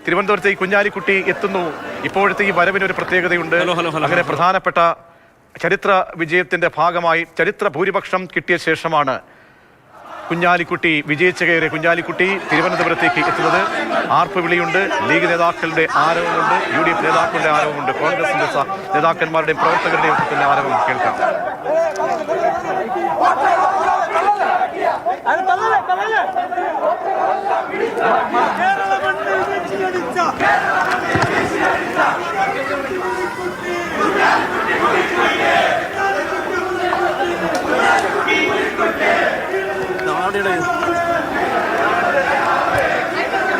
തിരുവനന്തപുരത്തേക്ക് കുഞ്ഞാലിക്കുട്ടി എത്തുന്നു. ഇപ്പോഴത്തെ ഈ വരവിനൊരു പ്രത്യേകതയുണ്ട്. അങ്ങനെ പ്രധാനപ്പെട്ട ചരിത്ര വിജയത്തിന്റെ ഭാഗമായി ചരിത്ര ഭൂരിപക്ഷം കിട്ടിയ ശേഷമാണ് കുഞ്ഞാലിക്കുട്ടി വിജയിച്ചു കയറിയ കുഞ്ഞാലിക്കുട്ടി തിരുവനന്തപുരത്തേക്ക് എത്തുന്നത്. ആർപ്പ് വിളിയുണ്ട്, ലീഗ് നേതാക്കളുടെ ആരവമുണ്ട്, UDF നേതാക്കളുടെ ആരവമുണ്ട്, കോൺഗ്രസിന്റെ നേതാക്കന്മാരുടെയും പ്രവർത്തകരുടെയും ഒക്കെ ആരവം കേൾക്കാം.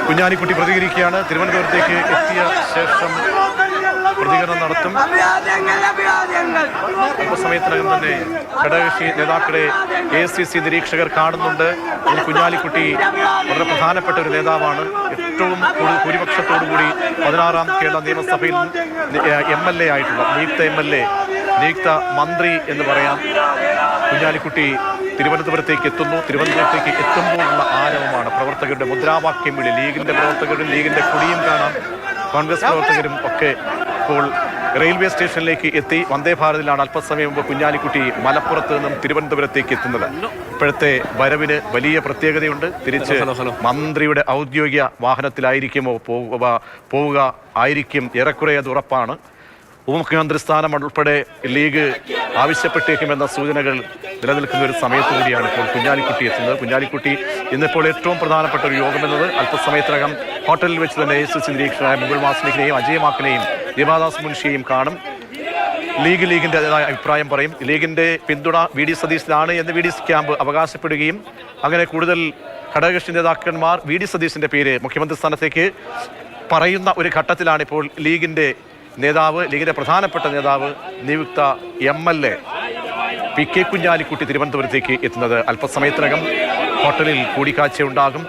കുഞ്ഞാലിക്കുട്ടി പ്രതികരിക്കുകയാണ്. തിരുവനന്തപുരത്തേക്ക് എത്തിയ ശേഷം പ്രതികരണം നടത്തും. അല്പസമയത്തിനകം തന്നെ ഘടകകക്ഷി നേതാക്കളെ ACC നിരീക്ഷകർ കാണുന്നുണ്ട്. അതിൽ കുഞ്ഞാലിക്കുട്ടി വളരെ പ്രധാനപ്പെട്ട ഒരു നേതാവാണ്. ഏറ്റവും ഭൂരിപക്ഷത്തോടുകൂടി 16ാം കേരള നിയമസഭയിൽ MLA ആയിട്ടുള്ള നിയുക്ത മന്ത്രി എന്ന് പറയാം കുഞ്ഞാലിക്കുട്ടി തിരുവനന്തപുരത്തേക്ക് എത്തുന്നു. തിരുവനന്തപുരത്തേക്ക് എത്തുമ്പോഴുള്ള ആരവമാണ്. പ്രവർത്തകരുടെ മുദ്രാവാക്യം വിളി, ലീഗിന്റെ പ്രവർത്തകരും ലീഗിന്റെ കൊടിയും കാണാം. കോൺഗ്രസ് പ്രവർത്തകരും ഒക്കെ ഇപ്പോൾ റെയിൽവേ സ്റ്റേഷനിലേക്ക് എത്തി. വന്ദേ ഭാരതിലാണ് അല്പസമയം മുമ്പ് കുഞ്ഞാലിക്കുട്ടി മലപ്പുറത്ത് നിന്നും തിരുവനന്തപുരത്തേക്ക് എത്തുന്നത്. ഇപ്പോഴത്തെ വരവിന് വലിയ പ്രത്യേകതയുണ്ട്. തിരിച്ച് മന്ത്രിയുടെ ഔദ്യോഗിക വാഹനത്തിലായിരിക്കുമോ പോവുക ആയിരിക്കും. ഏറെക്കുറെ അത് ഉറപ്പാണ്. ഉപമുഖ്യമന്ത്രി സ്ഥാനം ഉൾപ്പെടെ ലീഗ് ആവശ്യപ്പെട്ടേക്കുമെന്ന സൂചനകൾ നിലനിൽക്കുന്ന ഒരു സമയത്തു കൂടിയാണ് ഇപ്പോൾ കുഞ്ഞാലിക്കുട്ടി എത്തുന്നത്. കുഞ്ഞാലിക്കുട്ടി ഇന്നിപ്പോൾ ഏറ്റവും പ്രധാനപ്പെട്ട ഒരു യോഗമെന്നത് അല്പസമയത്തിനകം ഹോട്ടലിൽ വെച്ച് തന്നെ ACC നിരീക്ഷകരായ മുകുൾ വാസനിക്കിനെയും അജയ് മാക്കിനെയും ദീപാദാസ് മുൻഷിയെയും കാണും. ലീഗിൻ്റെതായ അഭിപ്രായം പറയും. ലീഗിന്റെ പിന്തുണ VD സതീശനാണ് എന്ന് VD ക്യാമ്പ് അവകാശപ്പെടുകയും അങ്ങനെ കൂടുതൽ ഘടകകക്ഷി നേതാക്കന്മാർ VD സതീശന്റെ പേര് മുഖ്യമന്ത്രി സ്ഥാനത്തേക്ക് പറയുന്ന ഒരു ഘട്ടത്തിലാണ് ഇപ്പോൾ ലീഗിന്റെ പ്രധാനപ്പെട്ട നേതാവ് നിയുക്ത MLA PK കുഞ്ഞാലിക്കുട്ടി തിരുവനന്തപുരത്തേക്ക് എത്തുന്നത്. അല്പസമയത്തിനകം ഹോട്ടലിൽ കൂടിക്കാഴ്ചയുണ്ടാകും.